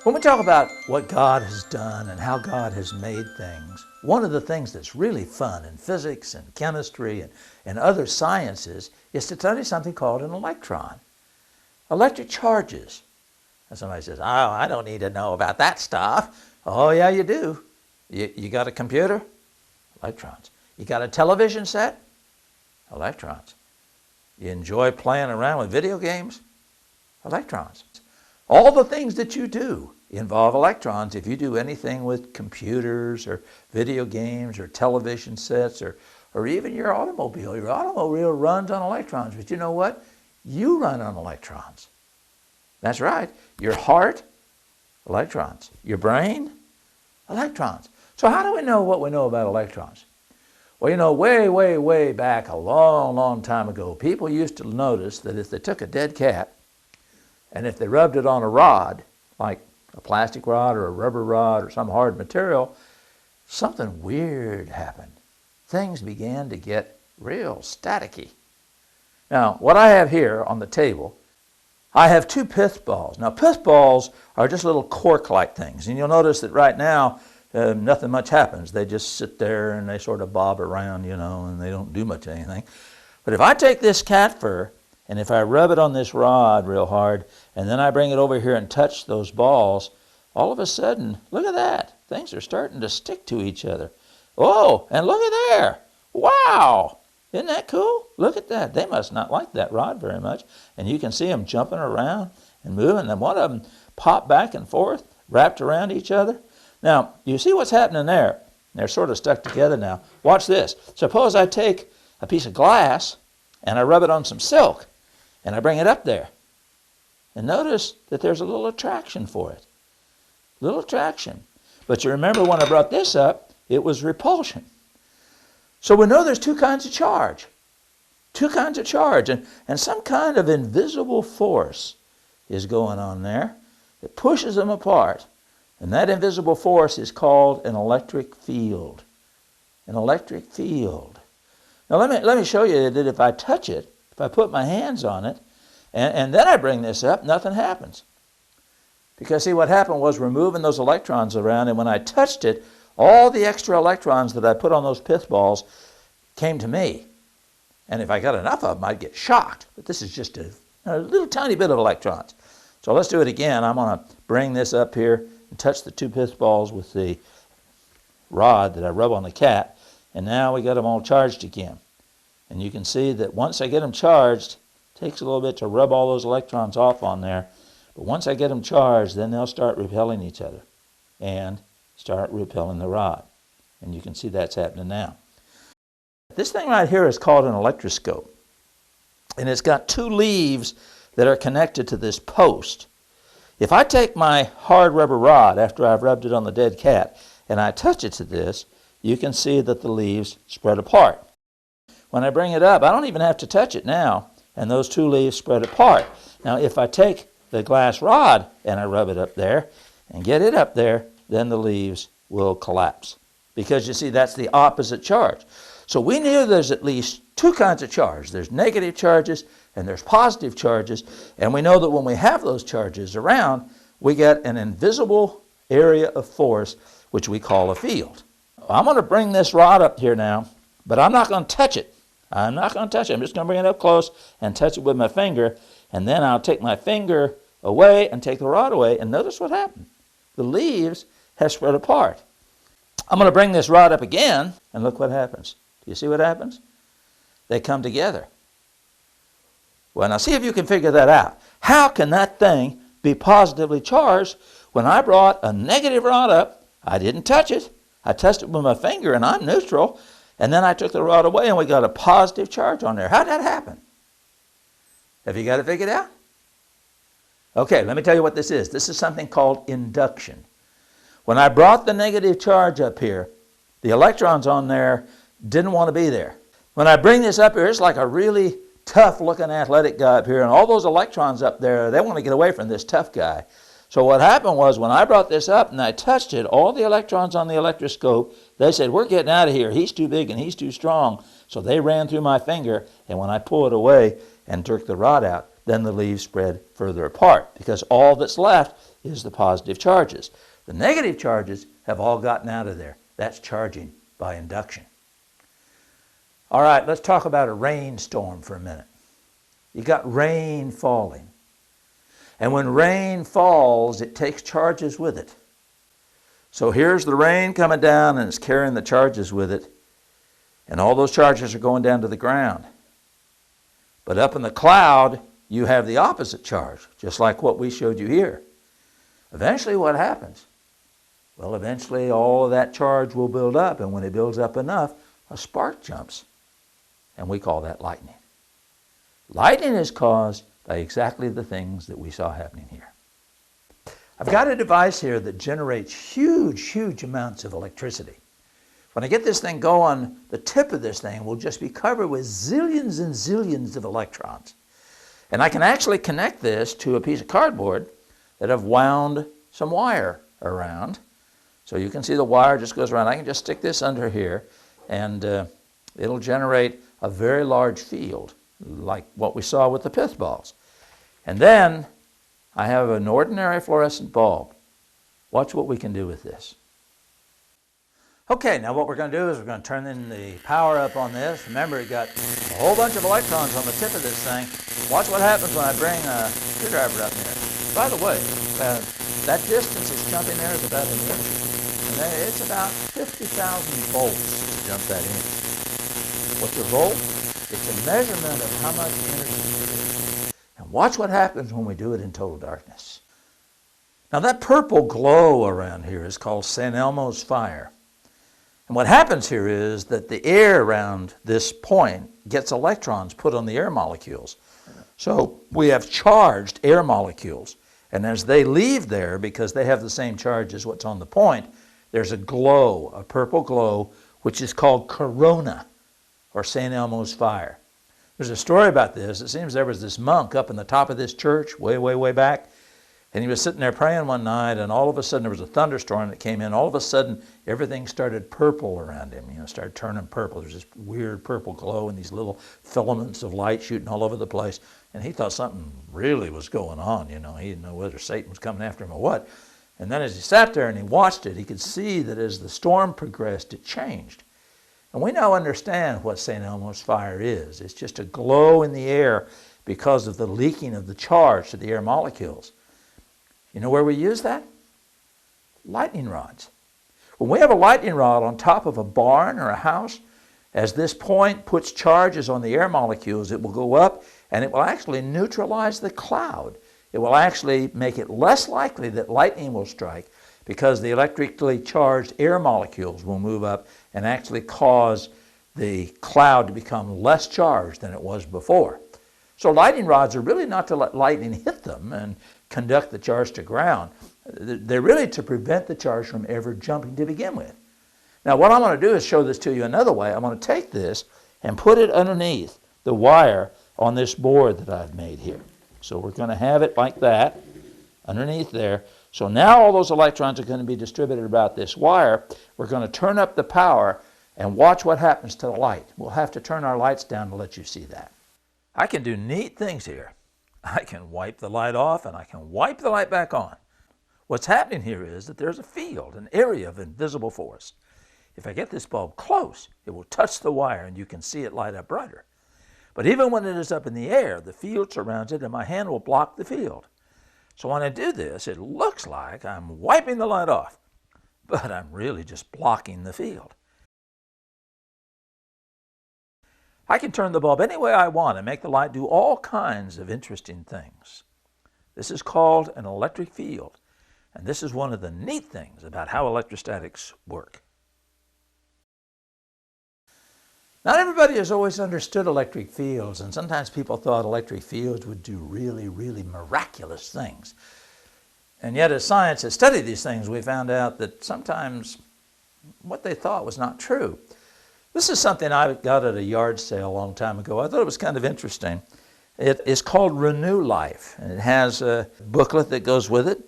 When we talk about what God has done and how God has made things, one of the things that's really fun in physics and chemistry and other sciences is to study something called an electron. Electric charges. And somebody says, oh, I don't need to know about that stuff. Oh, yeah, you do. You got a computer? Electrons. You got a television set? Electrons. You enjoy playing around with video games? Electrons. All the things that you do involve electrons. If you do anything with computers or video games or television sets or even your automobile runs on electrons. But you know what? You run on electrons. That's right. Your heart, electrons. Your brain, electrons. So how do we know what we know about electrons? Well, you know, way back, a long time ago, people used to notice that if they took a dead cat and if they rubbed it on a rod, like a plastic rod or a rubber rod or some hard material, something weird happened. Things began to get real staticky. Now, what I have here on the table, I have two pith balls. Now, pith balls are just little cork-like things, and you'll notice that right now, nothing much happens. They just sit there and they sort of bob around, you know, and they don't do much anything. But if I take this cat fur and if I rub it on this rod real hard and then I bring it over here and touch those balls, all of a sudden, look at that. Things are starting to stick to each other. Oh, and look at there. Wow. Isn't that cool? Look at that. They must not like that rod very much. And you can see them jumping around and moving. And one of them popped back and forth, wrapped around each other. Now, you see what's happening there? They're sort of stuck together now. Watch this. Suppose I take a piece of glass and I rub it on some silk and I bring it up there. And notice that there's a little attraction for it. Little attraction. But you remember when I brought this up, it was repulsion. So we know there's two kinds of charge. Two kinds of charge. And some kind of invisible force is going on there that pushes them apart. And that invisible force is called an electric field. An electric field. Now let me show you that if I touch it, if I put my hands on it, and then I bring this up, nothing happens. Because see, what happened was we're moving those electrons around, and when I touched it, all the extra electrons that I put on those pith balls came to me. And if I got enough of them, I'd get shocked. But this is just a little tiny bit of electrons. So let's do it again. I'm going to bring this up here and touch the two pith balls with the rod that I rub on the cat. And now we got them all charged again. And you can see that once I get them charged, it takes a little bit to rub all those electrons off on there. But once I get them charged, then they'll start repelling each other and start repelling the rod. And you can see that's happening now. This thing right here is called an electroscope. And it's got two leaves that are connected to this post. If I take my hard rubber rod after I've rubbed it on the dead cat and I touch it to this, you can see that the leaves spread apart. When I bring it up, I don't even have to touch it now, and those two leaves spread apart. Now, if I take the glass rod and I rub it up there and get it up there, then the leaves will collapse. Because you see, that's the opposite charge. So we knew there's at least two kinds of charge. There's negative charges and there's positive charges. And we know that when we have those charges around, we get an invisible area of force, which we call a field. I'm going to bring this rod up here now, but I'm not going to touch it. I'm not going to touch it. I'm just going to bring it up close and touch it with my finger. And then I'll take my finger away and take the rod away. And notice what happened. The leaves have spread apart. I'm going to bring this rod up again, and look what happens. Do you see what happens? They come together. Well, now see if you can figure that out. How can that thing be positively charged when I brought a negative rod up? I didn't touch it. I touched it with my finger, and I'm neutral. And then I took the rod away, and we got a positive charge on there. How did that happen? Have you got it figured out? Okay, let me tell you what this is. This is something called induction. When I brought the negative charge up here, the electrons on there didn't want to be there. When I bring this up here, it's like a really tough-looking athletic guy up here, and all those electrons up there, they want to get away from this tough guy. So what happened was when I brought this up and I touched it, all the electrons on the electroscope, they said, we're getting out of here. He's too big and he's too strong. So they ran through my finger, and when I pull it away and took the rod out, then the leaves spread further apart because all that's left is the positive charges. The negative charges have all gotten out of there. That's charging by induction. All right, let's talk about a rainstorm for a minute. You got rain falling. And when rain falls, it takes charges with it. So here's the rain coming down and it's carrying the charges with it. And all those charges are going down to the ground. But up in the cloud, you have the opposite charge, just like what we showed you here. Eventually what happens? Well, eventually all of that charge will build up, and when it builds up enough, a spark jumps. And we call that lightning. Lightning is caused by exactly the things that we saw happening here. I've got a device here that generates huge amounts of electricity. When I get this thing going, the tip of this thing will just be covered with zillions and zillions of electrons. And I can actually connect this to a piece of cardboard that I've wound some wire around. So you can see the wire just goes around. I can just stick this under here, and it'll generate a very large field, like what we saw with the pith balls. And then I have an ordinary fluorescent bulb. Watch what we can do with this. Okay, now what we're going to do is we're going to turn in the power up on this. Remember, it got a whole bunch of electrons on the tip of this thing. Watch what happens when I bring a screwdriver up there. By the way, that distance it's jumping there is about an inch. And it's about 50,000 volts to jump that inch. What's a volt? It's a measurement of how much energy there is. And watch what happens when we do it in total darkness. Now that purple glow around here is called St. Elmo's fire. And what happens here is that the air around this point gets electrons put on the air molecules. So we have charged air molecules. And as they leave there, because they have the same charge as what's on the point, there's a glow, a purple glow, which is called corona, or St. Elmo's fire. There's a story about this. It seems there was this monk up in the top of this church, way back, and he was sitting there praying one night, and all of a sudden there was a thunderstorm that came in. All of a sudden, everything started purple around him. Started turning purple. There's this weird purple glow and these little filaments of light shooting all over the place. And he thought something really was going on. He didn't know whether Satan was coming after him or what. And then as he sat there and he watched it, he could see that as the storm progressed, it changed. And we now understand what St. Elmo's fire is. It's just a glow in the air because of the leaking of the charge to the air molecules. You know where we use that? Lightning rods. When we have a lightning rod on top of a barn or a house, as this point puts charges on the air molecules, it will go up and it will actually neutralize the cloud. It will actually make it less likely that lightning will strike because the electrically charged air molecules will move up and actually cause the cloud to become less charged than it was before. So lightning rods are really not to let lightning hit them and conduct the charge to ground. They're really to prevent the charge from ever jumping to begin with. Now what I'm going to do is show this to you another way. I'm going to take this and put it underneath the wire on this board that I've made here. So we're going to have it like that underneath there. So now all those electrons are going to be distributed about this wire. We're going to turn up the power and watch what happens to the light. We'll have to turn our lights down to let you see that. I can do neat things here. I can wipe the light off and I can wipe the light back on. What's happening here is that there's a field, an area of invisible force. If I get this bulb close, it will touch the wire and you can see it light up brighter. But even when it is up in the air, the field surrounds it and my hand will block the field. So when I do this, it looks like I'm wiping the light off, but I'm really just blocking the field. I can turn the bulb any way I want and make the light do all kinds of interesting things. This is called an electric field, and this is one of the neat things about how electrostatics work. Not everybody has always understood electric fields, and sometimes people thought electric fields would do really miraculous things. And yet as science has studied these things, we found out that sometimes what they thought was not true. This is something I got at a yard sale a long time ago. I thought it was kind of interesting. It is called Renew Life, and it has a booklet that goes with it.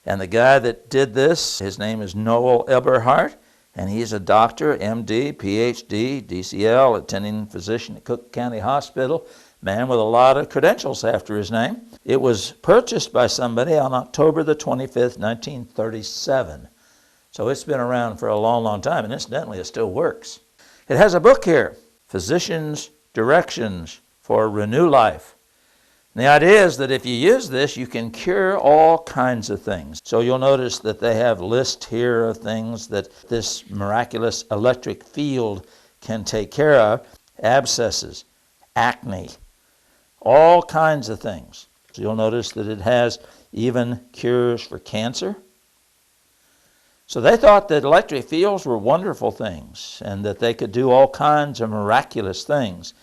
And the guy that did this, his name is Noel Eberhardt, and he's a doctor, MD, PhD, DCL, attending physician at Cook County Hospital. man with a lot of credentials after his name. It was purchased by somebody on October the 25th, 1937. So it's been around for a long, long time, and incidentally, it still works. It has a book here, Physician's Directions for Renew Life. And the idea is that if you use this, you can cure all kinds of things. So you'll notice that they have lists here of things that this miraculous electric field can take care of. Abscesses, acne, all kinds of things. So you'll notice that it has even cures for cancer. So they thought that electric fields were wonderful things and that they could do all kinds of miraculous things.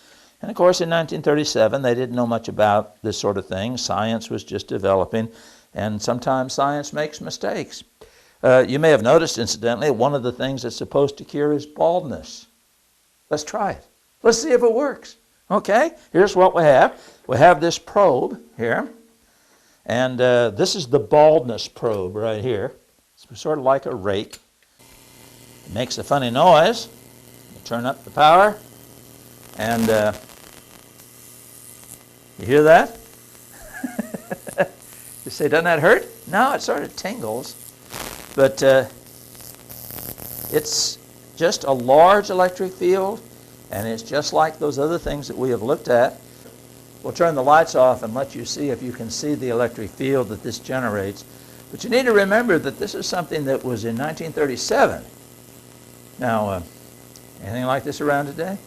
And of course, in 1937, they didn't know much about this sort of thing. Science was just developing, and sometimes science makes mistakes. You may have noticed, incidentally, one of the things it's supposed to cure is baldness. Let's try it. Let's see if it works. Okay, here's what we have. We have this probe here, and this is the baldness probe right here. It's sort of like a rake. It makes a funny noise. You turn up the power, and you hear that? You say, doesn't that hurt? No, it sort of tingles. But it's just a large electric field, and it's just like those other things that we have looked at. We'll turn the lights off and let you see if you can see the electric field that this generates. But you need to remember that this is something that was in 1937. Now, anything like this around today?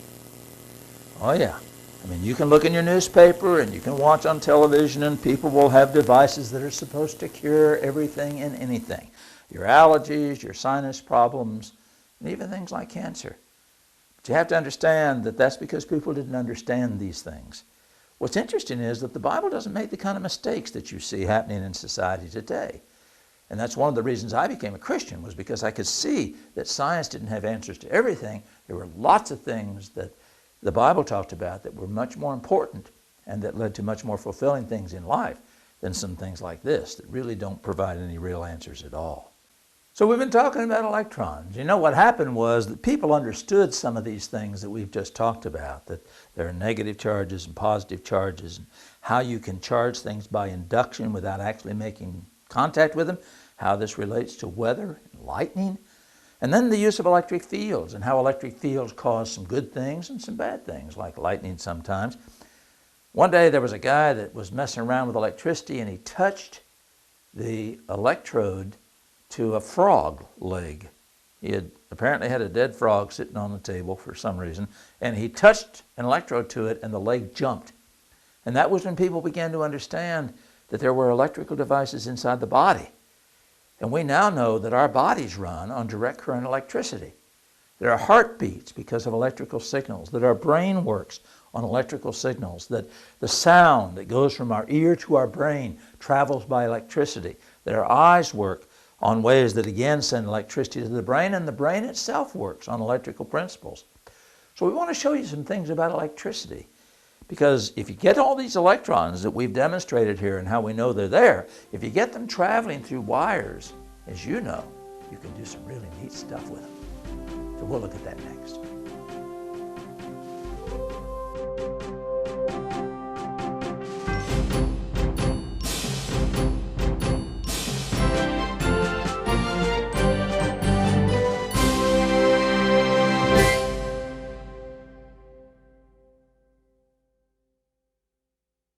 Oh, yeah. I mean, you can look in your newspaper and you can watch on television, and people will have devices that are supposed to cure everything and anything. Your allergies, your sinus problems, and even things like cancer. But you have to understand that that's because people didn't understand these things. What's interesting is that the Bible doesn't make the kind of mistakes that you see happening in society today. And that's one of the reasons I became a Christian, was because I could see that science didn't have answers to everything. There were lots of things that the Bible talked about that were much more important and that led to much more fulfilling things in life than some things like this that really don't provide any real answers at all. So we've been talking about electrons. You know, what happened was that people understood some of these things that we've just talked about, that there are negative charges and positive charges, and how you can charge things by induction without actually making contact with them, how this relates to weather and lightning, and then the use of electric fields and how electric fields cause some good things and some bad things, like lightning sometimes. One day there was a guy that was messing around with electricity, and he touched the electrode to a frog leg. He had apparently had a dead frog sitting on the table for some reason, and he touched an electrode to it, and the leg jumped. And that was when people began to understand that there were electrical devices inside the body. And we now know that our bodies run on direct current electricity. There are heartbeats because of electrical signals, that our brain works on electrical signals, that the sound that goes from our ear to our brain travels by electricity, that our eyes work on ways that again send electricity to the brain, and the brain itself works on electrical principles. So we want to show you some things about electricity, because if you get all these electrons that we've demonstrated here and how we know they're there, if you get them traveling through wires, as you know, you can do some really neat stuff with them. So we'll look at that next.